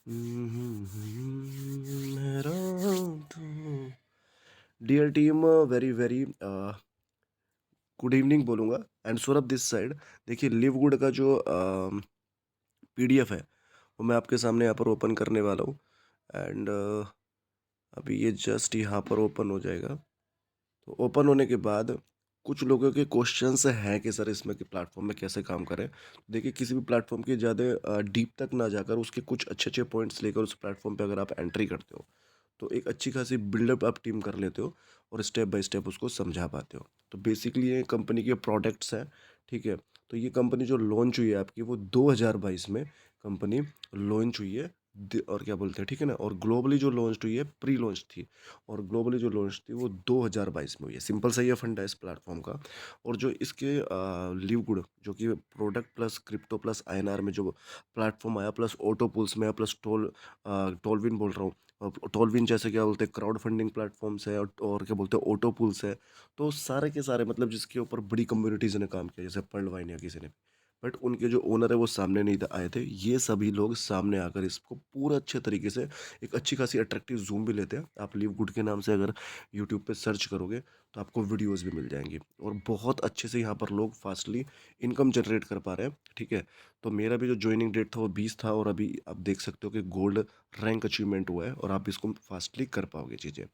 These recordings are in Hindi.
मेरा तो dear team, very very good evening बोलूँगा एंड सौरभ दिस साइड। देखिए, लिव गुड का जो पीडीएफ है वो मैं आपके सामने यहाँ पर ओपन करने वाला हूँ। एंड अभी ये जस्ट यहाँ पर ओपन हो जाएगा। तो ओपन होने के बाद कुछ लोगों के क्वेश्चंस हैं कि सर इसमें कि प्लेटफॉर्म में कैसे काम करें। देखिए, किसी भी प्लेटफॉर्म के ज़्यादा डीप तक ना जाकर उसके कुछ अच्छे अच्छे पॉइंट्स लेकर उस प्लेटफॉर्म पे अगर आप एंट्री करते हो तो एक अच्छी खासी बिल्डअप आप टीम कर लेते हो और स्टेप बाय स्टेप उसको समझा पाते हो। तो बेसिकली ये कंपनी के प्रोडक्ट्स हैं, ठीक है। तो ये कंपनी जो लॉन्च हुई है आपकी वो 2022 में कंपनी लॉन्च हुई है। और क्या बोलते हैं, ठीक है ना। और ग्लोबली जो लॉन्च हुई है, प्री लॉन्च थी, और ग्लोबली जो लॉन्च थी वो 2022 में हुई है। सिंपल सा ये फंडा है इस प्लेटफॉर्म का। और जो इसके लिव गुड जो कि product plus crypto plus INR में जो प्लेटफॉर्म आया, प्लस ऑटो पुल्स में, प्लस टोलविन बोल रहा हूँ, टोलविन जैसे क्या बोलते हैं क्राउड फंडिंग प्लेटफॉर्म्स है, और क्या बोलते हैं ऑटो पुल्स है। तो सारे के सारे मतलब जिसके ऊपर बड़ी कम्युनिटीज़ ने काम किया, जैसे पर्ल वाइन या किसी ने, बट उनके जो ओनर है वो सामने नहीं आए थे। ये सभी लोग सामने आकर इसको पूरा अच्छे तरीके से एक अच्छी खासी अट्रैक्टिव जूम भी लेते हैं। आप लिव गुड के नाम से अगर यूट्यूब पे सर्च करोगे तो आपको वीडियोस भी मिल जाएंगी, और बहुत अच्छे से यहाँ पर लोग फास्टली इनकम जनरेट कर पा रहे हैं, ठीक है। तो मेरा भी जो ज्वाइनिंग डेट था वो 20 था, और अभी आप देख सकते हो कि गोल्ड रैंक अचीवमेंट हुआ है, और आप इसको फास्टली कर पाओगे चीज़ें।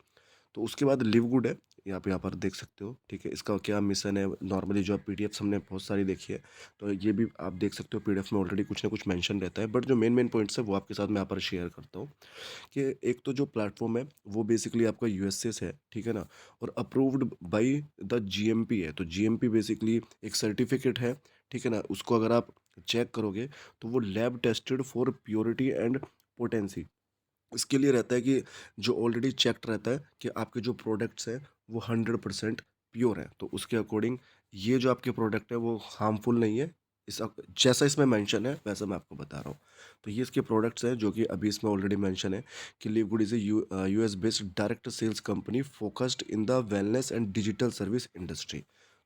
तो उसके बाद लिव गुड है, ये आप यहाँ पर देख सकते हो, ठीक है। इसका क्या मिशन है, नॉर्मली जो आप पीडीएफ हमने बहुत सारी देखी है, तो ये भी आप देख सकते हो पीडीएफ में ऑलरेडी कुछ ना कुछ मेंशन रहता है, बट जो मेन मेन पॉइंट्स है वो आपके साथ मैं यहाँ पर शेयर करता हूँ। कि एक तो जो प्लेटफॉर्म है वो बेसिकली आपका यूएसए से है, ठीक है ना। और अप्रूव्ड बाय द जीएमपी है। तो जीएमपी बेसिकली एक सर्टिफिकेट है, ठीक है ना। उसको अगर आप चेक करोगे तो वो lab tested for purity and potency. इसके लिए रहता है कि जो ऑलरेडी चेक्ड रहता है कि आपके जो प्रोडक्ट्स हैं वो 100% प्योर है, तो उसके अकॉर्डिंग ये जो आपके प्रोडक्ट है वो हार्मफुल नहीं है। जैसा इसमें मेंशन है वैसा मैं आपको बता रहा हूँ। तो ये इसके प्रोडक्ट्स हैं जो कि अभी इसमें ऑलरेडी मेंशन है कि Live Good is a US based direct sales company focused in the wellness and digital service industry.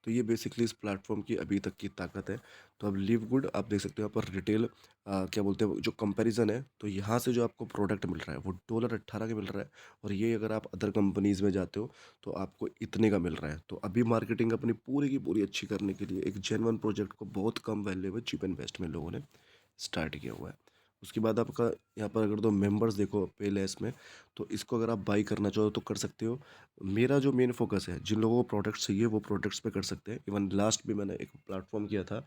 तो ये बेसिकली इस प्लेटफॉर्म की अभी तक की ताकत है। तो अब लिव गुड आप देख सकते हो यहाँ पर रिटेल क्या बोलते हैं जो कंपैरिजन है, तो यहाँ से जो आपको प्रोडक्ट मिल रहा है वो $18 का मिल रहा है, और ये अगर आप अदर कंपनीज़ में जाते हो तो आपको इतने का मिल रहा है। तो अभी मार्केटिंग अपनी पूरी की पूरी अच्छी करने के लिए एक जेन्युइन प्रोजेक्ट को बहुत कम वैल्यू में चीप एंड बेस्ट में लोगों ने स्टार्ट किया हुआ है। उसके बाद आपका यहाँ पर अगर तो मेंबर्स देखो पे लेस में, तो इसको अगर आप बाई करना चाहो तो कर सकते हो। मेरा जो मेन फोकस है, जिन लोगों को प्रोडक्ट्स चाहिए वो प्रोडक्ट्स पे कर सकते हैं। इवन लास्ट भी मैंने एक प्लेटफॉर्म किया था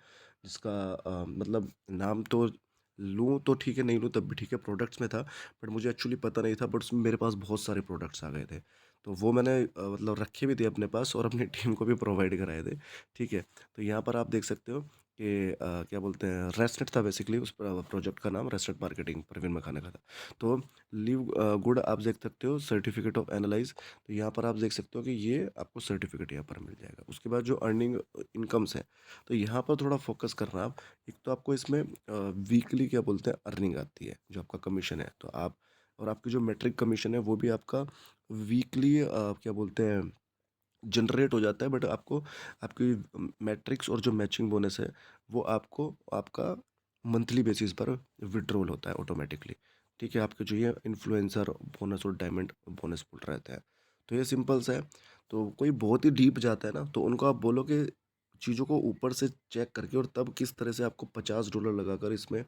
जिसका मतलब नाम तो लूँ तो ठीक है, नहीं लूँ तब भी ठीक है, प्रोडक्ट्स में था, बट मुझे एक्चुअली पता नहीं था, बट उसमें मेरे पास बहुत सारे प्रोडक्ट्स आ गए थे। तो वो मैंने मतलब रखे भी थे अपने पास और अपनी टीम को भी प्रोवाइड कराए थे, ठीक है। तो यहाँ पर आप देख सकते हो कि क्या बोलते हैं रेस्टनेट था बेसिकली, उस प्रोजेक्ट का नाम रेस्टनेट मार्केटिंग परवीन मखाने का था। तो लिव गुड आप देख सकते हो सर्टिफिकेट ऑफ एनालाइज। तो यहाँ पर आप देख सकते हो कि ये आपको सर्टिफिकेट यहाँ पर मिल जाएगा। उसके बाद जो अर्निंग इनकम्स है, तो यहाँ पर थोड़ा फोकस करना आप। एक तो आपको इसमें वीकली क्या बोलते हैं अर्निंग आती है, जो आपका कमीशन है, तो आप और आपकी जो मेट्रिक कमीशन है वो भी आपका वीकली क्या बोलते हैं जनरेट हो जाता है, बट आपको आपकी मैट्रिक्स और जो मैचिंग बोनस है वो आपको आपका मंथली बेसिस पर विड्रॉल होता है ऑटोमेटिकली, ठीक है। आपके जो ये इन्फ्लुएंसर बोनस और डायमंड बोनस पुल रहता है। तो ये सिंपल सा है। तो कोई बहुत ही डीप जाता है ना तो उनको आप बोलो कि चीज़ों को ऊपर से चेक करके और तब किस तरह से आपको $50 लगाकर इसमें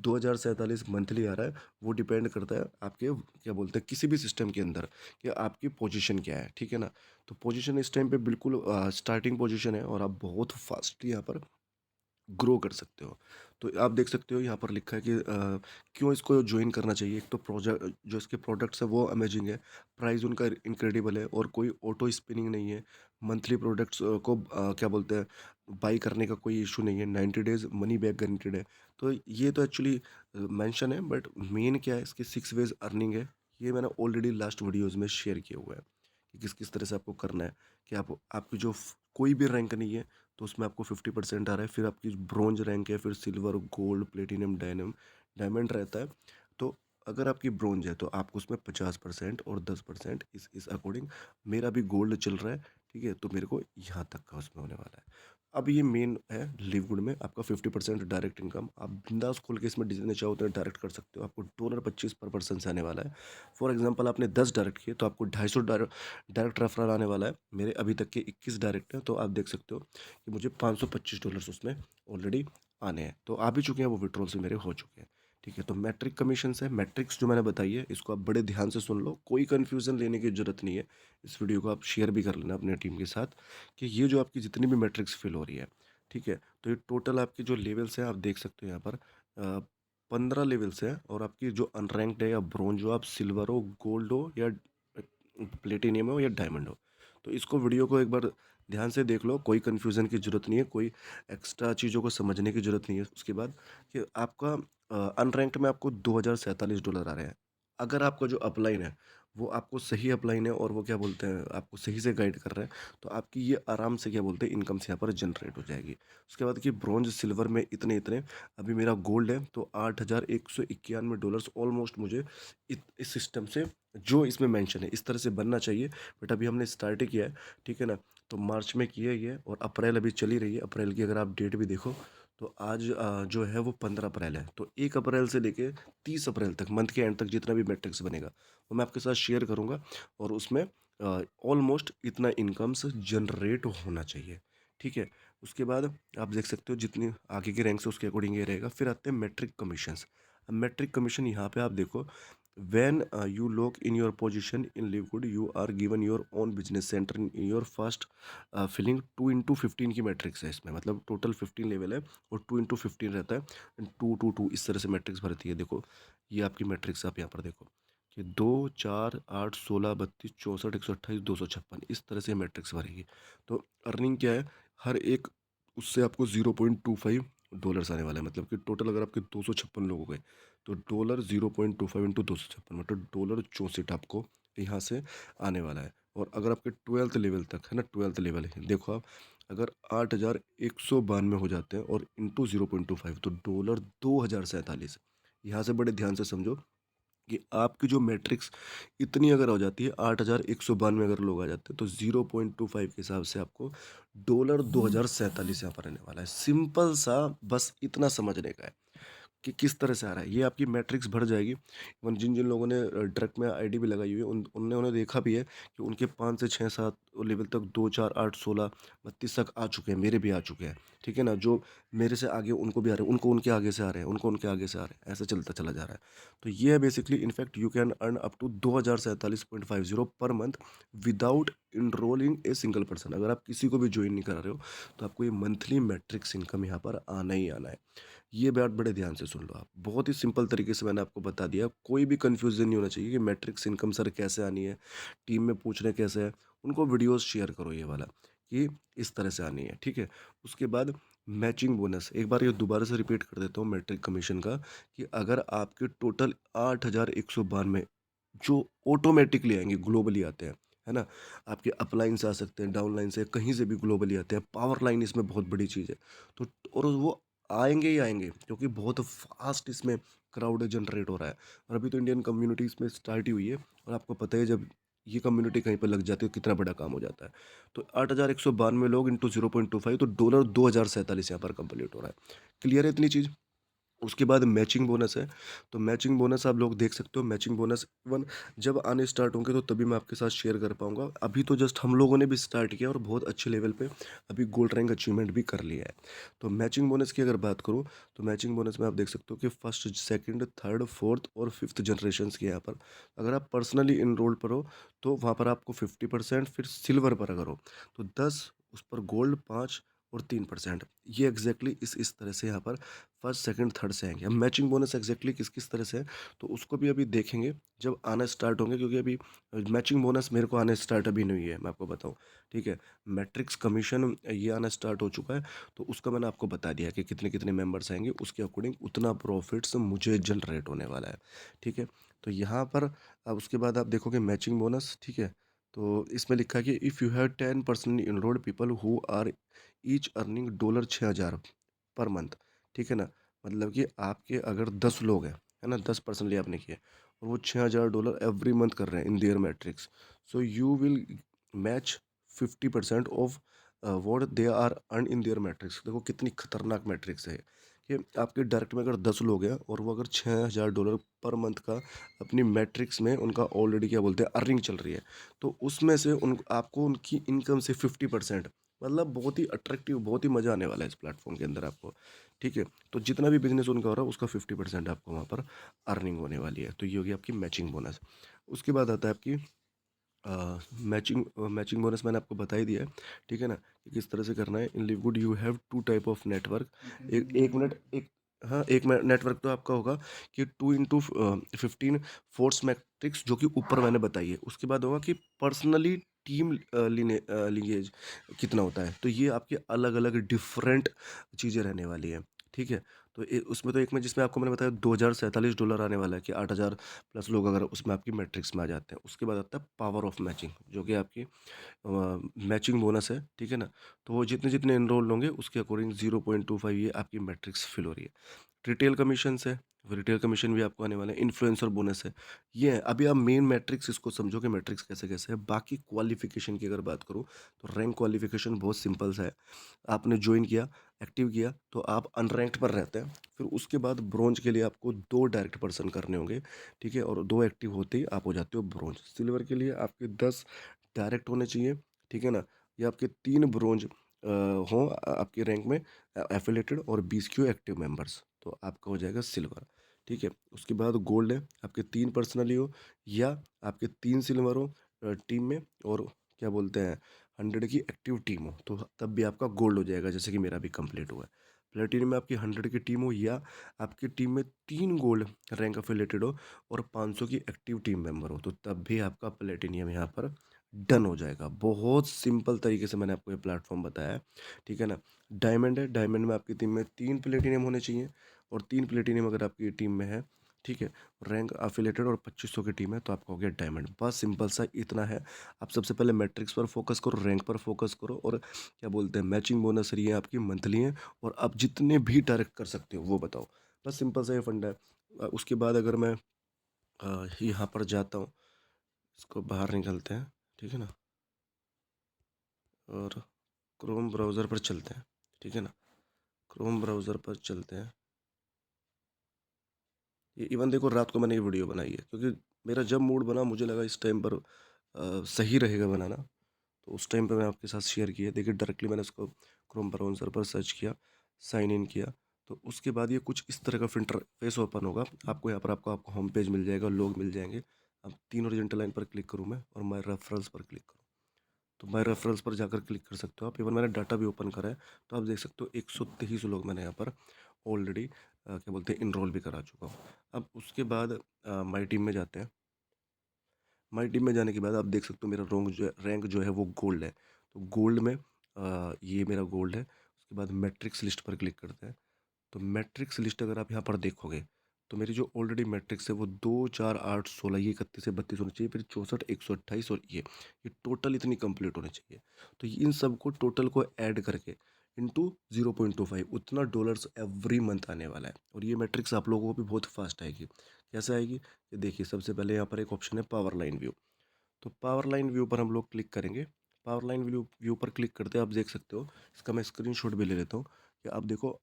2047 मंथली आ रहा है, वो डिपेंड करता है आपके क्या बोलते हैं किसी भी सिस्टम के अंदर कि आपकी पोजीशन क्या है, ठीक है ना। तो पोजीशन इस टाइम पे बिल्कुल स्टार्टिंग पोजीशन है, और आप बहुत फास्टली यहाँ पर ग्रो कर सकते हो। तो आप देख सकते हो यहाँ पर लिखा है कि क्यों इसको ज्वाइन करना चाहिए। एक तो प्रोजेक्ट जो इसके प्रोडक्ट्स है वो अमेजिंग है, प्राइस उनका इनक्रेडिबल है, और कोई ऑटो स्पिनिंग नहीं है। मंथली प्रोडक्ट्स को क्या बोलते हैं बाई करने का कोई इशू नहीं है, 90 डेज मनी बैक गारंटीड है। तो ये तो एक्चुअली मेंशन है, बट मेन क्या है इसके 6 वेज अर्निंग है। ये मैंने ऑलरेडी लास्ट वीडियोज़ में शेयर किया हुआ है कि किस किस तरह से आपको करना है। कि आप आपकी जो कोई भी रैंक नहीं है तो उसमें आपको 50% आ रहा है, फिर आपकी ब्रॉन्ज रैंक है, फिर सिल्वर, गोल्ड, प्लेटिनम, डायमंड रहता है। तो अगर आपकी ब्रॉन्ज है तो आपको उसमें 50% और 10% इस अकॉर्डिंग। मेरा भी गोल्ड चल रहा है, ठीक है, तो मेरे को यहाँ तक का उसमें होने वाला है। अब ये मेन है लिवगुड में आपका 50% डायरेक्ट इनकम। आप बिंदास खोल के इसमें जितने चाहो उतने डायरेक्ट कर सकते हो। आपको $25 पर पर्सन से आने वाला है। फॉर एग्जांपल आपने 10 डायरेक्ट किए तो आपको 250 डायरेक्ट रेफरल आने वाला है। मेरे अभी तक के 21 डायरेक्ट हैं, तो आप देख सकते हो कि मुझे $525 उसमें ऑलरेडी आने हैं। तो आ भी चुके हैं, वो विड्रॉल से मेरे हो चुके हैं। ठीक है, तो मैट्रिक कमीशन है, मैट्रिक्स जो मैंने बताई है इसको आप बड़े ध्यान से सुन लो, कोई कन्फ्यूज़न लेने की ज़रूरत नहीं है। इस वीडियो को आप शेयर भी कर लेना अपने टीम के साथ कि ये जो आपकी जितनी भी मैट्रिक्स फिल हो रही है, ठीक है, तो ये टोटल आपके जो लेवल्स हैं आप देख सकते हो यहाँ पर 15 लेवल्स हैं। और आपकी जो अनरैंक्ड है या ब्रोंज हो, आप सिल्वर हो, गोल्ड हो या प्लेटिनियम हो या डायमंड हो, तो इसको वीडियो को एक बार ध्यान से देख लो, कोई कन्फ्यूज़न की ज़रूरत नहीं है, कोई एक्स्ट्रा चीज़ों को समझने की ज़रूरत नहीं है। उसके बाद कि आपका अनरैंक्ड में आपको $2047 आ रहे हैं। अगर आपका जो अपलाइन है वो आपको सही अपलाइन है और वो क्या बोलते हैं आपको सही से गाइड कर रहे हैं, तो आपकी ये आराम से क्या बोलते हैं इनकम से यहाँ पर जनरेट हो जाएगी। उसके बाद कि ब्रॉन्ज सिल्वर में इतने इतने, अभी मेरा गोल्ड है तो $8191 ऑलमोस्ट मुझे इस सिस्टम से जो इसमें मेंशन है इस तरह से बनना चाहिए। बट अभी हमने स्टार्ट ही किया है, ठीक है ना, तो मार्च में किया ही है और अप्रैल अभी चली रही है। अप्रैल की अगर आप डेट भी देखो तो आज जो है वो 15 अप्रैल है, तो 1 अप्रैल से लेके 30 अप्रैल तक मंथ के एंड तक जितना भी मैट्रिक्स बनेगा वो मैं आपके साथ शेयर करूँगा। और उसमें ऑलमोस्ट इतना इनकम्स जनरेट होना चाहिए, ठीक है। उसके बाद आप देख सकते हो जितनी आगे के रैंक से उसके अकॉर्डिंग ये रहेगा। फिर आते हैं मैट्रिक कमीशंस। अब मैट्रिक कमीशन यहाँ पे आप देखो, when you lock in your position in Liquid you are given your own business center in your first filling 2 into 15 की मैट्रिक्स है इसमें, मतलब टोटल 15 लेवल है और 2 into 15 रहता है। 2 2 2 इस तरह से मैट्रिक्स भरती है। देखो ये आपकी मैट्रिक्स, आप यहाँ पर देखो कि 2 4 8 16 32 64 128 256 इस तरह से मैट्रिक्स भरेगी। तो अर्निंग क्या है, हर एक उससे आपको $0.25 आने वाला है। मतलब कि टोटल अगर आपके 256 लोग हो गए तो $0.25 इंटू 256 मतलब $64 आपको यहाँ से आने वाला है। और अगर आपके 12th लेवल तक है ना, 12th लेवल है, देखो आप अगर 8192 हो जाते हैं और इंटू 0.25 तो $2047। यहाँ से बड़े ध्यान से समझो कि आपकी जो मैट्रिक्स इतनी अगर हो जाती है 8192 अगर लोग आ जाते हैं तो 0.25 के हिसाब से आपको $2047 यहाँ पर रहने वाला है। सिंपल सा, बस इतना समझने का है कि किस तरह से आ रहा है। ये आपकी मैट्रिक्स भर जाएगी। इवन जिन जिन लोगों ने ट्रक में आईडी भी लगाई हुई है उन्होंने देखा भी है कि उनके 5 से 6 7 लेवल तक 2 4 8 16 32 तक आ चुके हैं, मेरे भी आ चुके हैं, ठीक है ना। जो मेरे से आगे उनको भी आ रहे हैं, उनको उनके आगे से आ रहे हैं, उनको उनके आगे से आ रहे हैं, ऐसे चलता चला जा रहा है। तो ये है basically, in fact you can earn up to 2047.50 per month without enrolling a single person. अगर आप किसी को भी ज्वाइन नहीं करा रहे हो तो आपको ये मंथली मैट्रिक्स इनकम यहाँ पर आना ही आना है। ये बात बड़े ध्यान से सुन लो आप, बहुत ही सिंपल तरीके से मैंने आपको बता दिया, कोई भी कन्फ्यूजन नहीं होना चाहिए कि मैट्रिक्स इनकम सर कैसे आनी है, टीम में पूछ रहे कैसे है, उनको वीडियोस शेयर करो ये वाला कि इस तरह से आनी है, ठीक है। उसके बाद मैचिंग बोनस, एक बार ये दोबारा से रिपीट कर देता हूँ मैट्रिक कमीशन का, कि अगर आपके टोटल 8192 जो ऑटोमेटिकली आएंगे, ग्लोबली आते हैं, है ना, आपके अपलाइन से आ सकते हैं, डाउन लाइन से, कहीं से भी ग्लोबली आते हैं, पावर लाइन इसमें बहुत बड़ी चीज़ है। तो और वो आएँगे ही आएँगे क्योंकि बहुत फ़ास्ट इसमें क्राउड जनरेट हो रहा है। और अभी तो इंडियन कम्युनिटी इसमें स्टार्ट ही हुई है और आपको पता है जब ये कम्युनिटी कहीं पे लग जाती है तो कितना बड़ा काम हो जाता है। तो 8192 लोग इंटू 0.25 तो $2047 यहाँ पर कंप्लीट हो रहा है। क्लियर है इतनी चीज़? उसके बाद मैचिंग बोनस है। तो मैचिंग बोनस आप लोग देख सकते हो, मैचिंग बोनस इवन जब आने स्टार्ट होंगे तो तभी मैं आपके साथ शेयर कर पाऊँगा। अभी तो जस्ट हम लोगों ने भी स्टार्ट किया और बहुत अच्छे लेवल पे अभी गोल्ड रैंक अचीवमेंट भी कर लिया है। तो मैचिंग बोनस की अगर बात करूँ तो मैचिंग बोनस में आप देख सकते हो कि फर्स्ट, सेकंड, थर्ड, फोर्थ और फिफ्थ जनरेशन्स की यहाँ पर अगर आप पर्सनली इनरोल्ड पर हो तो वहाँ पर आपको 50%, फिर सिल्वर पर अगर हो तो 10, उस पर गोल्ड 5 और 3%। ये एग्जैक्टली इस तरह से यहाँ पर फर्स्ट, सेकंड, थर्ड से आएँगे। अब मैचिंग बोनस एग्जैक्टली किस किस तरह से है, तो उसको भी अभी देखेंगे जब आना स्टार्ट होंगे, क्योंकि अभी मैचिंग बोनस मेरे को आने स्टार्ट अभी नहीं हुई है, मैं आपको बताऊँ, ठीक है। मैट्रिक्स कमीशन ये आना स्टार्ट हो चुका है, तो उसका मैंने आपको बता दिया कि कितने-कितने मेंबर्स आएँगे, उसके अकॉर्डिंग उतना प्रॉफिट्स मुझे जनरेट होने वाला है, ठीक है। तो यहाँ पर अब उसके बाद आप देखोगे मैचिंग बोनस, ठीक है। तो इसमें लिखा है कि if you have 10% enrolled people who are each earning $6000 per month, ठीक है ना? मतलब कि आपके अगर 10 लोग हैं, है ना? 10% लिए आपने किए और वो $6000 एवरी मंथ कर रहे हैं in their matrix. So you will match 50% of what they are earn in their matrix. देखो कितनी खतरनाक मैट्रिक्स है कि आपके डायरेक्ट में अगर 10 लोग हैं और वो अगर $6000 पर मंथ का अपनी मैट्रिक्स में उनका ऑलरेडी क्या बोलते हैं अर्निंग चल रही है, तो उसमें से उन आपको उनकी इनकम से 50%, मतलब बहुत ही अट्रैक्टिव, बहुत ही मज़ा आने वाला है इस प्लेटफॉर्म के अंदर आपको। ठीक है, तो जितना भी बिजनेस उनका हो रहा है उसका 50% आपको वहाँ पर अर्निंग होने वाली है। तो ये होगी आपकी मैचिंग बोनस। उसके बाद आता है आपकी मैचिंग बोनस। मैंने आपको बता ही दिया है, ठीक है ना, कि किस तरह से करना है। इन लिववुड you have two type of network. एक मिनट, एक, हाँ, एक नेटवर्क तो आपका होगा कि 2 into 15 फोर्स मैट्रिक्स, जो कि ऊपर मैंने बताई है। उसके बाद होगा कि पर्सनली टीम लीनेज कितना होता है। तो ये आपके अलग अलग डिफरेंट चीज़ें रहने वाली हैं। ठीक है, तो उसमें तो एक में जिसमें आपको मैंने बताया $2047 आने वाला है कि 8000 प्लस लोग अगर उसमें आपकी मैट्रिक्स में आ जाते हैं। उसके बाद आता है पावर ऑफ मैचिंग, जो कि आपकी मैचिंग बोनस है। ठीक है ना, तो वो जितने जितने एनरोल होंगे उसके अकॉर्डिंग 0.25 ये आपकी मैट्रिक्स फिल हो रही है। रिटेल कमीशन है, रिटेल कमीशन भी आपको आने वाले हैं। इन्फ्लुएंसर बोनस है। ये है, अभी आप मेन मैट्रिक्स इसको समझो कि मैट्रिक्स कैसे कैसे है। बाकी क्वालिफिकेशन की अगर बात करूँ तो रैंक क्वालिफिकेशन बहुत सिंपल सा है। आपने ज्वाइन किया, एक्टिव किया, तो आप अनरैंक्ड पर रहते हैं। फिर उसके बाद ब्रोंज के लिए आपको 2 डायरेक्ट पर्सन करने होंगे। ठीक है, और 2 एक्टिव होते ही आप हो जाते हो ब्रोंज। सिल्वर के लिए आपके 10 डायरेक्ट होने चाहिए। ठीक है ना, ये आपके 3 ब्रोंज हों आपके रैंक में एफिलेटेड, और 20 क्यू एक्टिव मेंबर्स, तो आपका हो जाएगा सिल्वर। ठीक है, उसके बाद गोल्ड है, आपके 3 पर्सनली हो या आपके 3 सिल्वर हो टीम में, और क्या बोलते हैं 100 की एक्टिव टीम हो, तो तब भी आपका गोल्ड हो जाएगा, जैसे कि मेरा भी कंप्लीट हुआ है। प्लेटिनम में आपकी 100 की टीम हो या आपकी टीम में 3 गोल्ड रैंक अफिलेटेड हो और 500 की एक्टिव टीम मेंबर हो, तो तब भी आपका प्लेटिनियम यहाँ पर डन हो जाएगा। बहुत सिंपल तरीके से मैंने आपको ये प्लेटफॉर्म बताया है। ठीक है ना, डायमंड है, डायमंड में आपकी टीम में 3 प्लेटिनियम होने चाहिए, और 3 प्लेटिनियम अगर आपकी टीम में है, ठीक है, रैंक अफिलेटेड और 2500 की टीम है, तो आपका हो गया डायमंड। बस सिंपल सा इतना है। आप सबसे पहले मैट्रिक्स पर फोकस करो, रैंक पर फोकस करो, और क्या बोलते हैं मैचिंग बोनस रही है आपकी मंथली है, और आप जितने भी डायरेक्ट कर सकते हो वो बताओ। बस सिंपल सा ये फंडा है। उसके बाद अगर मैं यहाँ पर जाता हूँ, इसको बाहर निकलते हैं, ठीक है ना, और क्रोम ब्राउज़र पर चलते हैं। ठीक है ना, क्रोम ब्राउज़र पर चलते हैं। ये इवन देखो, रात को मैंने ये वीडियो बनाई है क्योंकि मेरा जब मूड बना, मुझे लगा इस टाइम पर सही रहेगा बनाना, तो उस टाइम पे मैं आपके साथ शेयर किया। देखिए डायरेक्टली मैंने उसको क्रोम ब्राउज़र पर सर्च किया, साइन इन किया, तो उसके बाद ये कुछ इस तरह का इंटरफेस ओपन होगा। आपको यहाँ पर आपको होम पेज मिल जाएगा, लोग मिल जाएंगे। अब 3 हॉरिजॉन्टल लाइन पर क्लिक करूँ मैं, और माय रेफरल्स पर क्लिक करूँ, तो माय रेफरल्स पर जाकर क्लिक कर सकते हो आप। इवन मैंने डाटा भी ओपन करा है, तो आप देख सकते हो 123 लोग मैंने यहाँ पर ऑलरेडी क्या बोलते हैं इनरोल भी करा चुका हूँ। अब उसके बाद माई टीम में जाते हैं। माई टीम में जाने के बाद आप देख सकते हो मेरा रैंक जो है वो गोल्ड है। तो गोल्ड में ये मेरा गोल्ड है। उसके बाद मैट्रिक्स लिस्ट पर क्लिक करते हैं, तो मैट्रिक्स लिस्ट अगर आप यहाँ पर देखोगे, तो मेरी जो ऑलरेडी मैट्रिक्स है वो 2 4 8 16, ये 31 से 32 होनी चाहिए, फिर 64 128, और ये टोटल इतनी कंप्लीट होनी चाहिए। तो इन सब को टोटल को ऐड करके इंटू 0.25 उतना डॉलर्स एवरी मंथ आने वाला है। और ये मैट्रिक्स आप लोगों को भी बहुत फास्ट आएगी। कैसे आएगी, ये देखिए, सबसे पहले यहाँ पर एक ऑप्शन है पावर लाइन व्यू। तो पावर लाइन व्यू पर हम लोग क्लिक करेंगे। पावर लाइन व्यू पर क्लिक करते हैं, आप देख सकते हो, इसका मैं स्क्रीनशॉट भी ले लेता हूँ कि आप देखो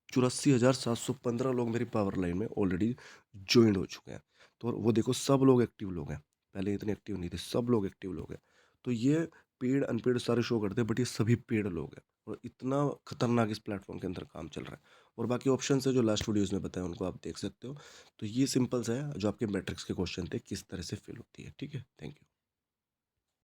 84,715 लोग मेरी पावर लाइन में ऑलरेडी ज्वाइन हो चुके हैं। तो वो देखो, सब लोग एक्टिव लोग हैं, पहले इतने एक्टिव नहीं थे, सब लोग एक्टिव लोग हैं। तो ये पेड अनपेड सारे शो करते हैं, बट ये सभी पेड लोग हैं, और इतना खतरनाक इस प्लेटफॉर्म के अंदर काम चल रहा है। और बाकी ऑप्शन है जो लास्ट वीडियोज़ में बताया, उनको आप देख सकते हो। तो ये सिंपल सा है, जो आपके मैट्रिक्स के क्वेश्चन थे किस तरह से फिल होती है। ठीक है, थैंक यू।